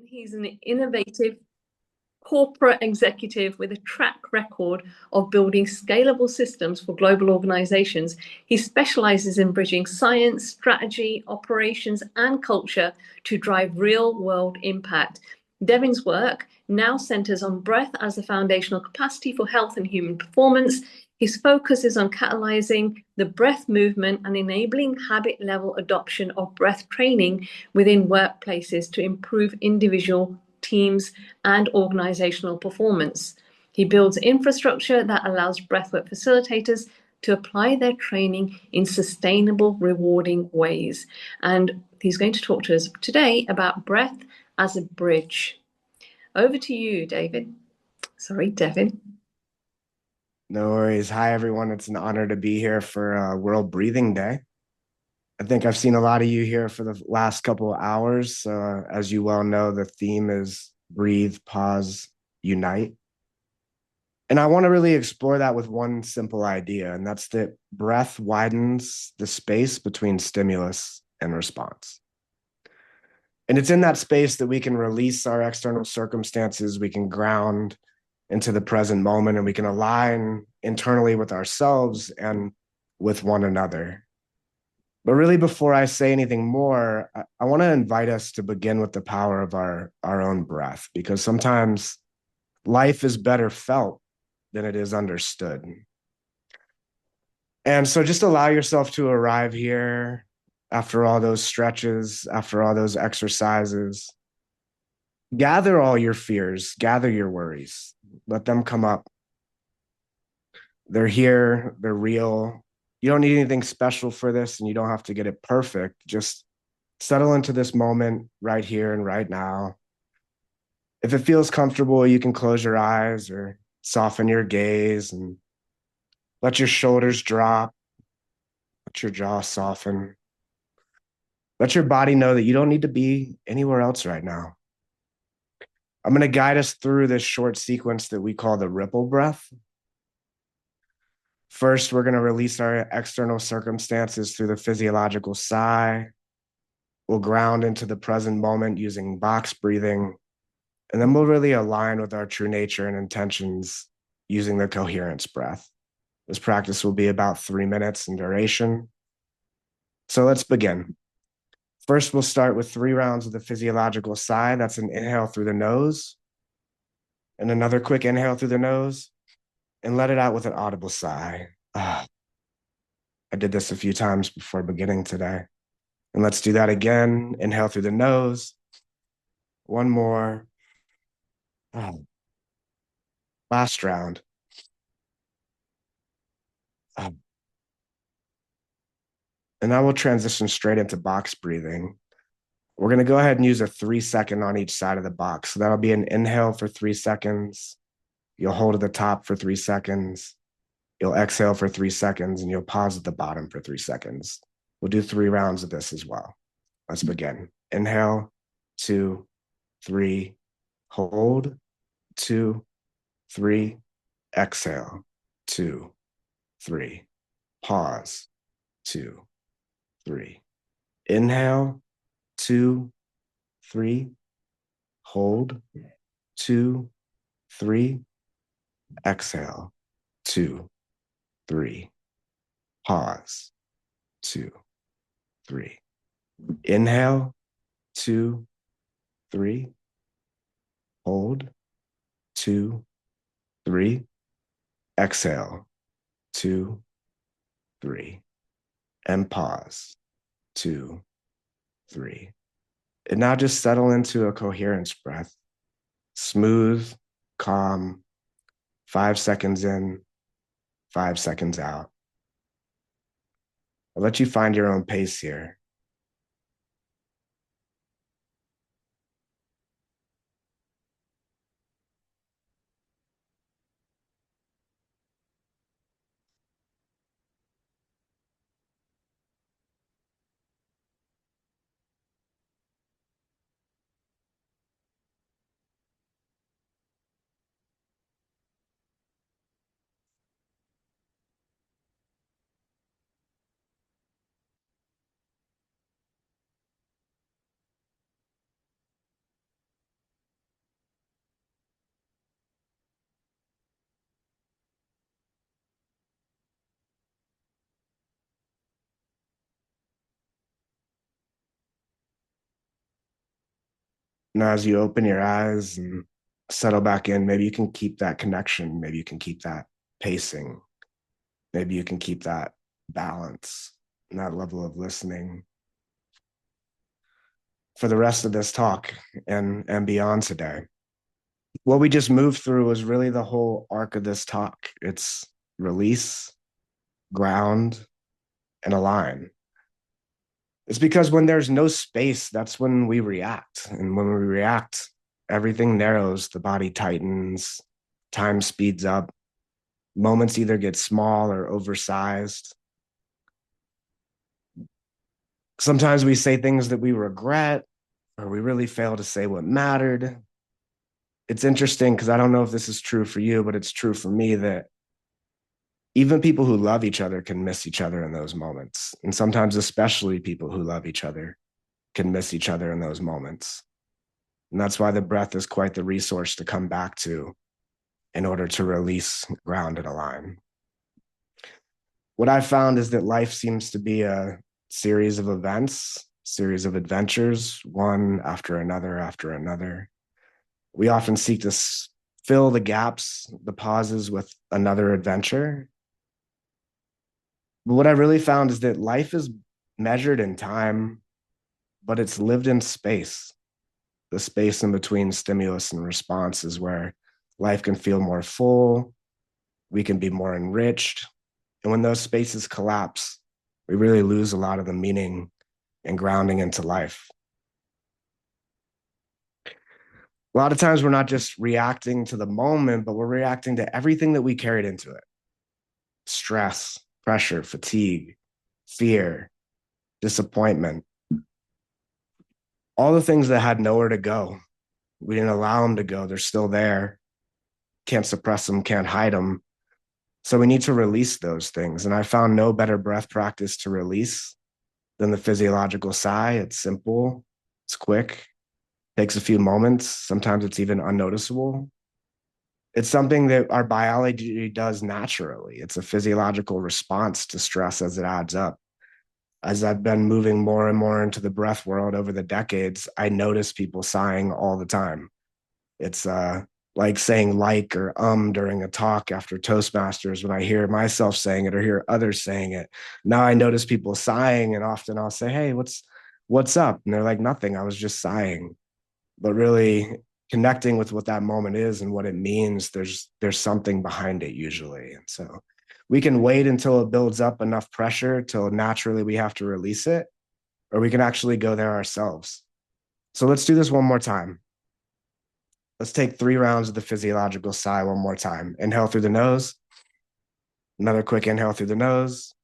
He's an innovative corporate executive with a track record of building scalable systems for global organizations. He specializes in bridging science, strategy, operations, and culture to drive real world impact. Devin's work now centers on breath as the foundational capacity for health and human performance. His focus is on catalyzing the breath movement and enabling habit level adoption of breath training within workplaces to improve individual, teams, and organizational performance. He builds infrastructure that allows breathwork facilitators to apply their training in sustainable, rewarding ways. And he's going to talk to us today about breath as a bridge. Over to you, David. Sorry, Devin. No worries. Hi, everyone. It's an honor to be here for World Breathing Day. I think I've seen a lot of you here for the last couple of hours. As you well know, the theme is breathe, pause, unite. And I want to really explore that with one simple idea, and that's that breath widens the space between stimulus and response. And it's in that space that we can release our external circumstances, we can ground into the present moment, and we can align internally with ourselves and with one another. But really, before I say anything more, I want to invite us to begin with the power of our own breath, because sometimes life is better felt than it is understood. And so just allow yourself to arrive here after all those stretches, after all those exercises. Gather all your fears, gather your worries, let them come up. They're here, they're real. You don't need anything special for this, and you don't have to get it perfect. Just settle into this moment right here and right now. If it feels comfortable, you can close your eyes or soften your gaze and let your shoulders drop, let your jaw soften. Let your body know that you don't need to be anywhere else right now. I'm going to guide us through this short sequence that we call the ripple breath. First, we're going to release our external circumstances through the physiological sigh. We'll ground into the present moment using box breathing. And then we'll really align with our true nature and intentions using the coherence breath. This practice will be about 3 minutes in duration. So let's begin. First, we'll start with 3 rounds of the physiological sigh. That's an inhale through the nose, and another quick inhale through the nose, and let it out with an audible sigh. I did this a few times before beginning today. And let's do that again. Inhale through the nose. One more. Last round. And now we'll transition straight into box breathing. We're going to go ahead and use a 3-second on each side of the box. So that'll be an inhale for 3 seconds. You'll hold at the top for 3 seconds. You'll exhale for 3 seconds, and you'll pause at the bottom for 3 seconds. We'll do 3 rounds of this as well. Let's begin. Inhale, 2, 3, hold, 2, 3, exhale, 2, 3, pause, 2, 3. Inhale, 2, 3, hold, 2, 3, exhale, 2, 3, pause, 2, 3. Inhale, 2, 3, hold, 2, 3, exhale, 2, 3, and pause, 2, 3. And now just settle into a coherence breath. Smooth, calm, 5 seconds in, 5 seconds out. I'll let you find your own pace here. Now, as you open your eyes and settle back in, maybe you can keep that connection. Maybe you can keep that pacing. Maybe you can keep that balance and that level of listening for the rest of this talk and beyond today. What we just moved through was really the whole arc of this talk. It's release, ground, and align. It's because when there's no space, that's when we react. And when we react, everything narrows, the body tightens, time speeds up, moments either get small or oversized. Sometimes we say things that we regret, or we really fail to say what mattered. It's interesting because I don't know if this is true for you, but it's true for me that even people who love each other can miss each other in those moments. And sometimes, especially people who love each other can miss each other in those moments. And that's why the breath is quite the resource to come back to in order to release, ground, and align. What I found is that life seems to be a series of events, series of adventures, one after another. We often seek to fill the gaps, the pauses with another adventure. But what I really found is that life is measured in time, but it's lived in space. The space in between stimulus and response is where life can feel more full, we can be more enriched. And when those spaces collapse, we really lose a lot of the meaning and grounding into life. A lot of times we're not just reacting to the moment, but we're reacting to everything that we carried into it. Stress, pressure, fatigue, fear, disappointment, all the things that had nowhere to go. We didn't allow them to go. They're still there. Can't suppress them, can't hide them. So we need to release those things. And I found no better breath practice to release than the physiological sigh. It's simple, it's quick, takes a few moments. Sometimes it's even unnoticeable. It's something that our biology does naturally. It's a physiological response to stress as it adds up. As I've been moving more and more into the breath world over the decades, I notice people sighing all the time. It's like saying like or during a talk after Toastmasters when I hear myself saying it or hear others saying it. Now I notice people sighing, and often I'll say, hey, what's up? And they're like, nothing, I was just sighing. But really connecting with what that moment is and what it means, there's something behind it usually. And so we can wait until it builds up enough pressure till naturally we have to release it, or we can actually go there ourselves. So let's do this one more time. Let's take 3 rounds of the physiological sigh one more time. Inhale through the nose. Another quick inhale through the nose.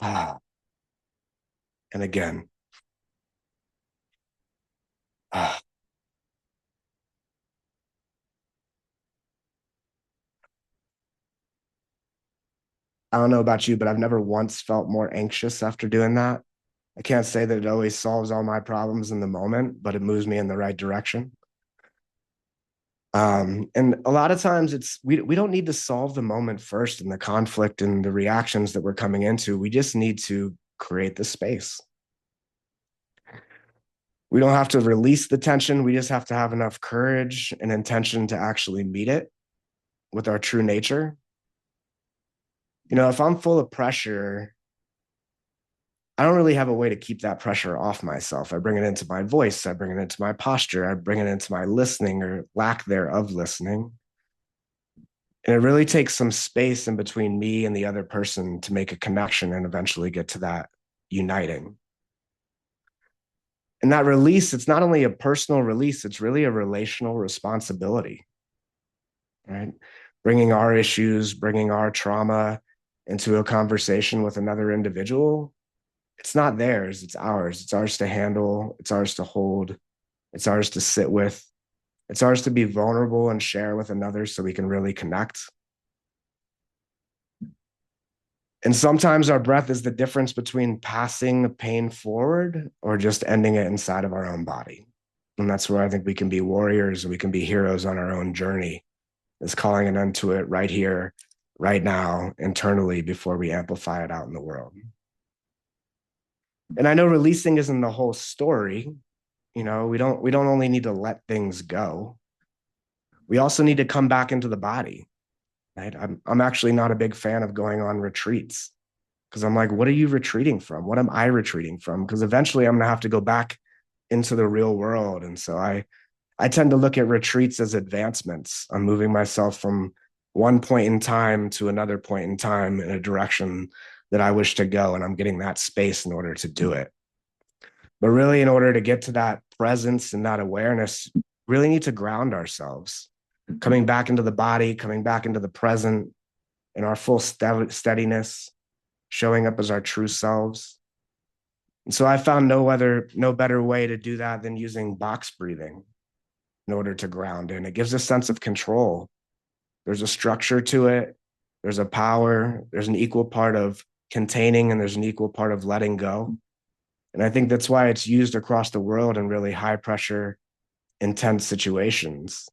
And again. I don't know about you, but I've never once felt more anxious after doing that. I can't say that it always solves all my problems in the moment, but it moves me in the right direction. And a lot of times we don't need to solve the moment first and the conflict and the reactions that we're coming into. We just need to create the space. We don't have to release the tension. We just have to have enough courage and intention to actually meet it with our true nature. You know, if I'm full of pressure, I don't really have a way to keep that pressure off myself. I bring it into my voice. I bring it into my posture. I bring it into my listening or lack thereof listening. And it really takes some space in between me and the other person to make a connection and eventually get to that uniting. And that release, it's not only a personal release, it's really a relational responsibility, right? Bringing our issues, bringing our trauma into a conversation with another individual, it's not theirs, it's ours. It's ours to handle, it's ours to hold, it's ours to sit with, it's ours to be vulnerable and share with another so we can really connect. And sometimes our breath is the difference between passing the pain forward or just ending it inside of our own body. And that's where I think we can be warriors and we can be heroes on our own journey, is calling an end to it right here, right now, internally, before we amplify it out in the world. And I know releasing isn't the whole story, We don't only need to let things go. We also need to come back into the body, right? I'm actually not a big fan of going on retreats because I'm like, what are you retreating from? What am I retreating from? Because eventually I'm going to have to go back into the real world. And so I tend to look at retreats as advancements. I'm moving myself from one point in time to another point in time in a direction that I wish to go. And I'm getting that space in order to do it. But really, in order to get to that presence and that awareness, really need to ground ourselves, coming back into the body, coming back into the present in our full steadiness, showing up as our true selves. And so I found no better way to do that than using box breathing in order to ground in. It gives a sense of control. There's a structure to it. There's a power. There's an equal part of containing and there's an equal part of letting go. And I think that's why it's used across the world in really high pressure, intense situations.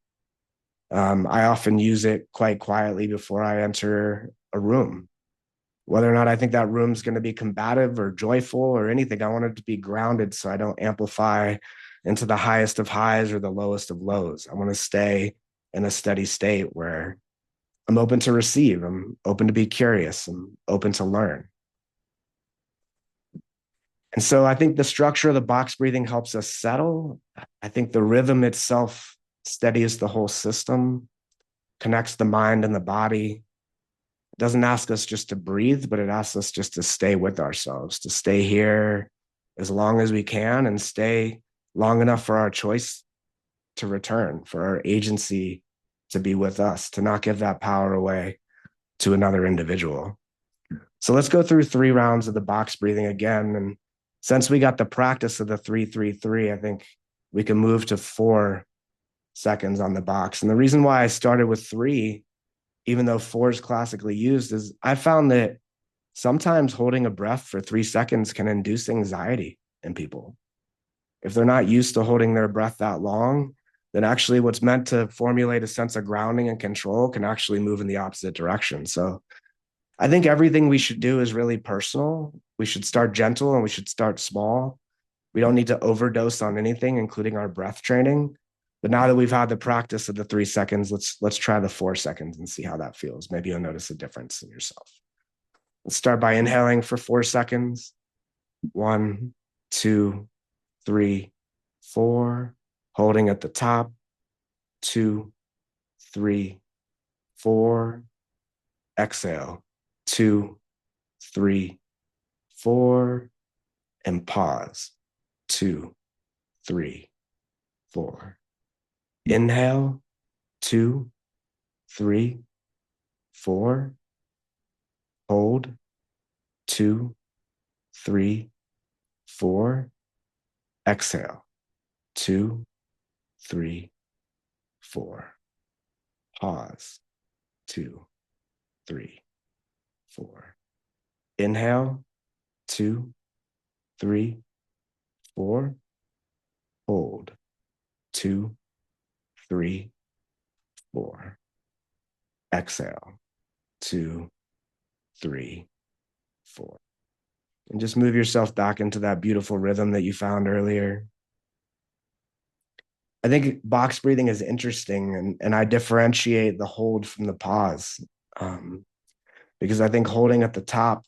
I often use it quite quietly before I enter a room. Whether or not I think that room's going to be combative or joyful or anything, I want it to be grounded so I don't amplify into the highest of highs or the lowest of lows. I want to stay in a steady state where I'm open to receive, I'm open to be curious, I'm open to learn. And so I think the structure of the box breathing helps us settle. I think the rhythm itself steadies the whole system, connects the mind and the body. It doesn't ask us just to breathe, but it asks us just to stay with ourselves, to stay here as long as we can and stay long enough for our choice to return, for our agency to be with us, to not give that power away to another individual. So let's go through 3 rounds of the box breathing again. And since we got the practice of the 3-3-3, I think we can move to 4 seconds on the box. And the reason why I started with 3, even though 4 is classically used, is I found that sometimes holding a breath for 3 seconds can induce anxiety in people. If they're not used to holding their breath that long, then actually what's meant to formulate a sense of grounding and control can actually move in the opposite direction. So I think everything we should do is really personal. We should start gentle and we should start small. We don't need to overdose on anything, including our breath training. But now that we've had the practice of the 3 seconds, let's try the 4 seconds and see how that feels. Maybe you'll notice a difference in yourself. Let's start by inhaling for 4 seconds. 1, 2, 3, 4. Holding at the top. 2, 3, 4. Exhale. 2, 3, 4. And pause. 2, 3, 4. Inhale. 2, 3, 4. Hold. 2, 3, 4. Exhale. 2, 3, 4. Pause. 2, 3, 4. Inhale. 2, 3, 4. Hold. 2, 3, 4. Exhale. 2, 3, 4. And just move yourself back into that beautiful rhythm that you found earlier. I think box breathing is interesting, and I differentiate the hold from the pause, because I think holding at the top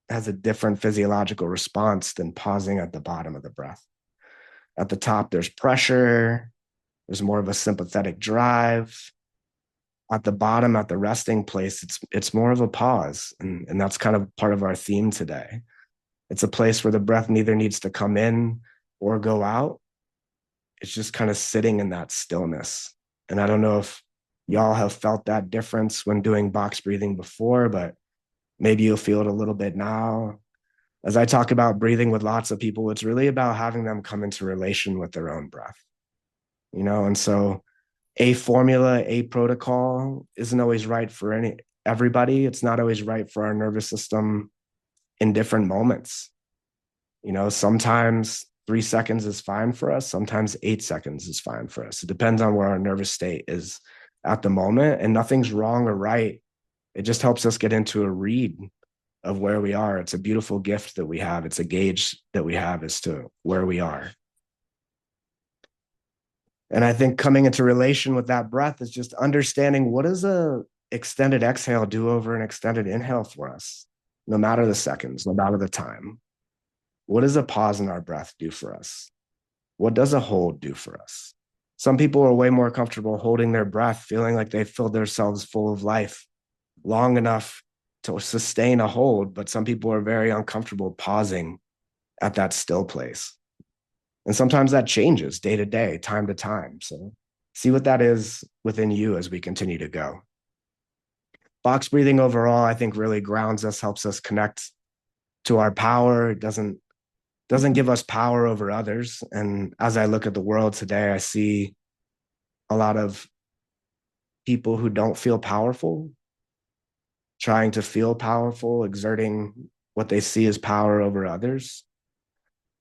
has a different physiological response than pausing at the bottom of the breath. At the top, there's pressure, there's more of a sympathetic drive. At the bottom, at the resting place, it's more of a pause, and that's kind of part of our theme today. It's a place where the breath neither needs to come in or go out. It's just kind of sitting in that stillness. And I don't know if y'all have felt that difference when doing box breathing before, but maybe you'll feel it a little bit now. As I talk about breathing with lots of people, it's really about having them come into relation with their own breath, and so a formula, a protocol isn't always right for everybody. It's not always right for our nervous system in different moments. Sometimes 3 seconds is fine for us. Sometimes 8 seconds is fine for us. It depends on where our nervous state is at the moment, and nothing's wrong or right. It just helps us get into a read of where we are. It's a beautiful gift that we have. It's a gauge that we have as to where we are. And I think coming into relation with that breath is just understanding, what does a extended exhale do over an extended inhale for us? No matter the seconds, no matter the time. What does a pause in our breath do for us? What does a hold do for us? Some people are way more comfortable holding their breath, feeling like they've filled themselves full of life long enough to sustain a hold, but some people are very uncomfortable pausing at that still place. And sometimes that changes day to day, time to time. So see what that is within you as we continue to go. Box breathing overall, I think, really grounds us, helps us connect to our power. It doesn't give us power over others. And as I look at the world today, I see a lot of people who don't feel powerful, trying to feel powerful, exerting what they see as power over others.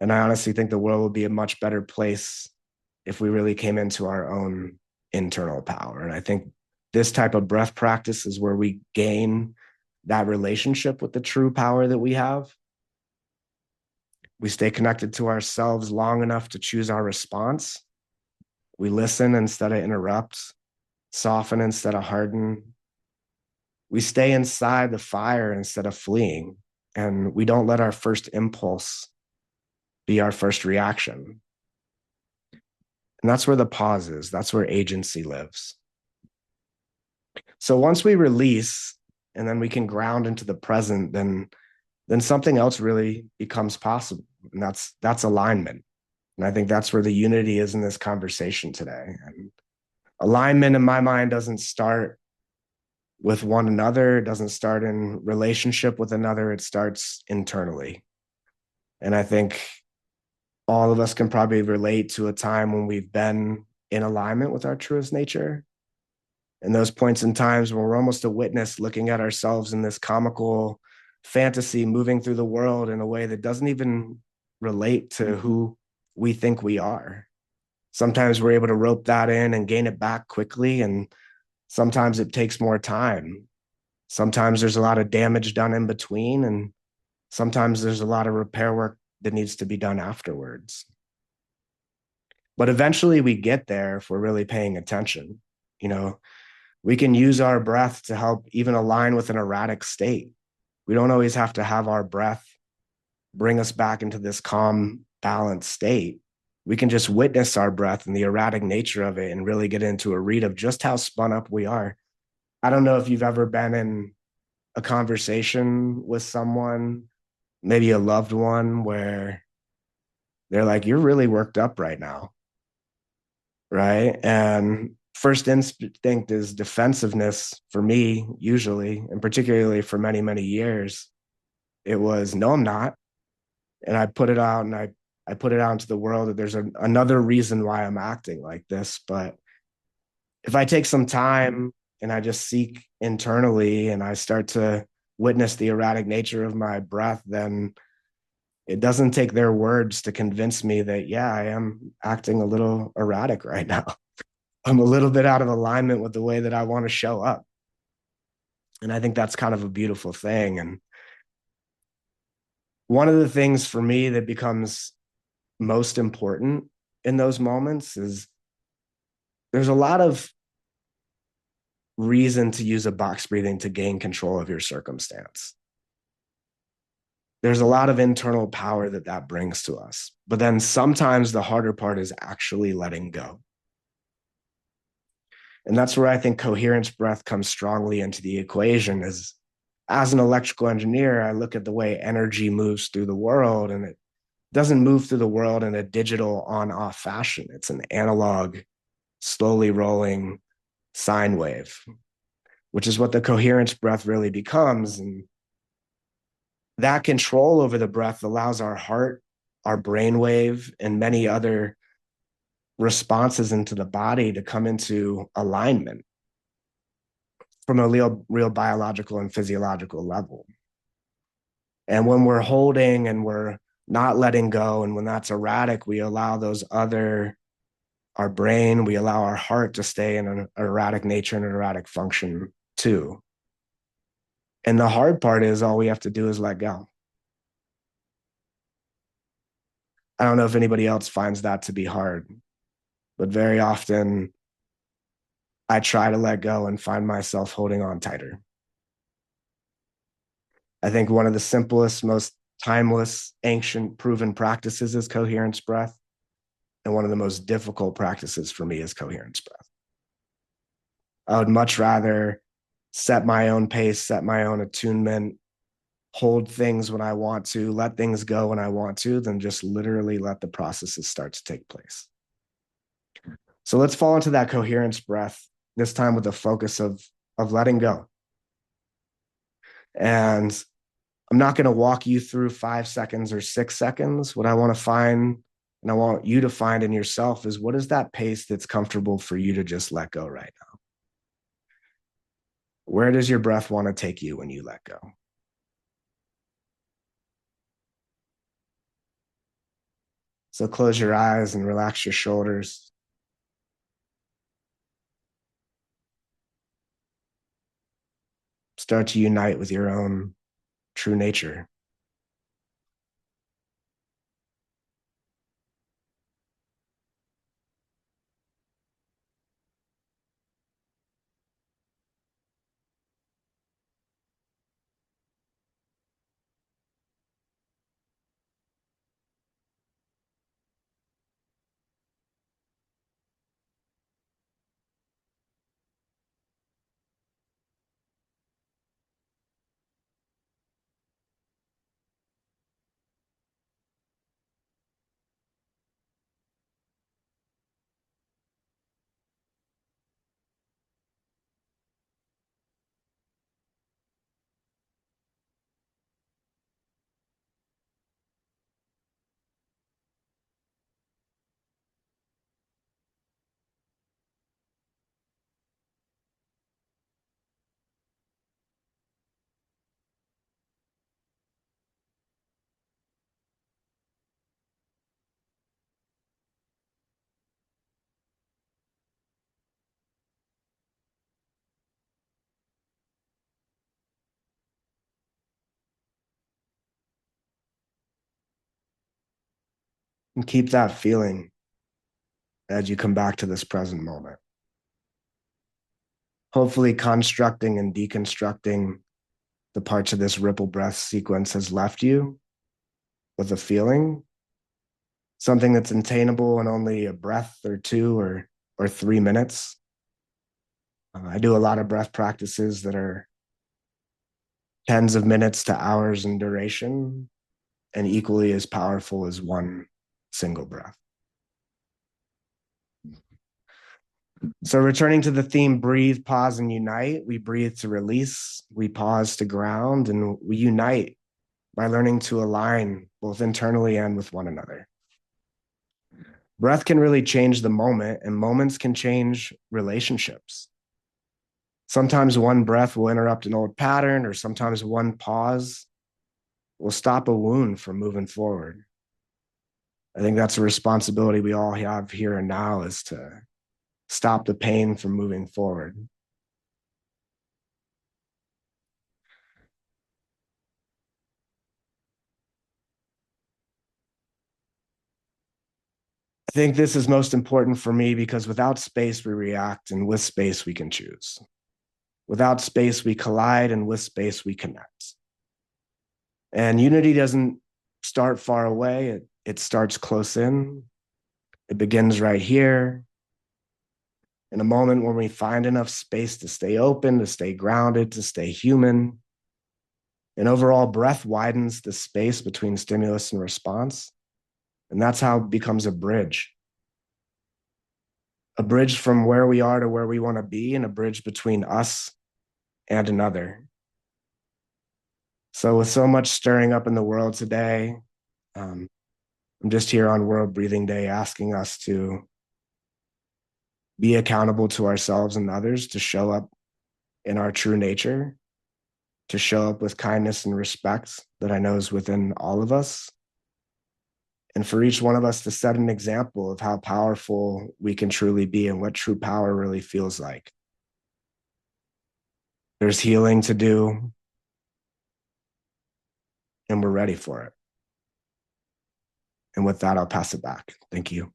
And I honestly think the world would be a much better place if we really came into our own internal power. And I think this type of breath practice is where we gain that relationship with the true power that we have. We stay connected to ourselves long enough to choose our response. We listen instead of interrupt, soften instead of harden. We stay inside the fire instead of fleeing. And we don't let our first impulse be our first reaction. And that's where the pause is. That's where agency lives. So once we release and then we can ground into the present, then something else really becomes possible. And that's alignment. And I think that's where the unity is in this conversation today. And alignment in my mind doesn't start with one another. It doesn't start in relationship with another. It starts internally. And I think all of us can probably relate to a time when we've been in alignment with our truest nature. And those points in times when we're almost a witness looking at ourselves in this comical fantasy moving through the world in a way that doesn't even relate to who we think we are. Sometimes we're able to rope that in and gain it back quickly. And sometimes it takes more time. Sometimes there's a lot of damage done in between. And sometimes there's a lot of repair work that needs to be done afterwards. But eventually we get there if we're really paying attention. You know, we can use our breath to help even align with an erratic state. We don't always have to have our breath bring us back into this calm, balanced state. We can just witness our breath and the erratic nature of it and really get into a read of just how spun up we are. I don't know if you've ever been in a conversation with someone, maybe a loved one, where they're like, you're really worked up right now, right? And first instinct is defensiveness for me, usually, and particularly for many, many years. It was, no, I'm not. And I put it out and I put it out into the world that there's another reason why I'm acting like this. But if I take some time and I just seek internally and I start to witness the erratic nature of my breath, then it doesn't take their words to convince me that, yeah, I am acting a little erratic right now. I'm a little bit out of alignment with the way that I want to show up. And I think that's kind of a beautiful thing. And one of the things for me that becomes most important in those moments is there's a lot of reason to use a box breathing to gain control of your circumstance. There's a lot of internal power that brings to us. But then sometimes the harder part is actually letting go. And that's where I think coherence breath comes strongly into the equation. Is as an electrical engineer, I look at the way energy moves through the world, and it doesn't move through the world in a digital on-off fashion. It's an analog, slowly rolling sine wave, which is what the coherence breath really becomes. And that control over the breath allows our heart, our brainwave, and many other responses into the body to come into alignment from a real biological and physiological level. And when we're holding and we're not letting go, and when that's erratic, we allow our brain, we allow our heart to stay in an erratic nature and an erratic function too. And the hard part is all we have to do is let go. I don't know if anybody else finds that to be hard, but very often I try to let go and find myself holding on tighter. I think one of the simplest, most timeless, ancient, proven practices is coherence breath. And one of the most difficult practices for me is coherence breath. I would much rather set my own pace, set my own attunement, hold things when I want to, let things go when I want to, than just literally let the processes start to take place. So let's fall into that coherence breath, this time with the focus of letting go. And I'm not going to walk you through 5 seconds or 6 seconds. What I want to find, and I want you to find in yourself, is what is that pace that's comfortable for you to just let go right now? Where does your breath want to take you when you let go? So close your eyes and relax your shoulders. Start to unite with your own true nature. And keep that feeling as you come back to this present moment. Hopefully, constructing and deconstructing the parts of this ripple breath sequence has left you with a feeling, something that's attainable in only a breath or two or 3 minutes. I do a lot of breath practices that are tens of minutes to hours in duration and equally as powerful as one single breath. So returning to the theme, breathe, pause, and unite. We breathe to release, we pause to ground, and we unite by learning to align both internally and with one another. Breath can really change the moment, and moments can change relationships. Sometimes one breath will interrupt an old pattern, or sometimes one pause will stop a wound from moving forward. I think that's a responsibility we all have here and now, is to stop the pain from moving forward. I think this is most important for me because without space, we react, and with space, we can choose. Without space, we collide, and with space, we connect. And unity doesn't start far away, it starts close in. It begins right here. In a moment when we find enough space to stay open, to stay grounded, to stay human. And overall, breath widens the space between stimulus and response. And that's how it becomes a bridge from where we are to where we want to be, and a bridge between us and another. So with so much stirring up in the world today, I'm just here on World Breathing Day asking us to be accountable to ourselves and others, to show up in our true nature, to show up with kindness and respect that I know is within all of us. And for each one of us to set an example of how powerful we can truly be and what true power really feels like. There's healing to do, and we're ready for it. And with that, I'll pass it back. Thank you.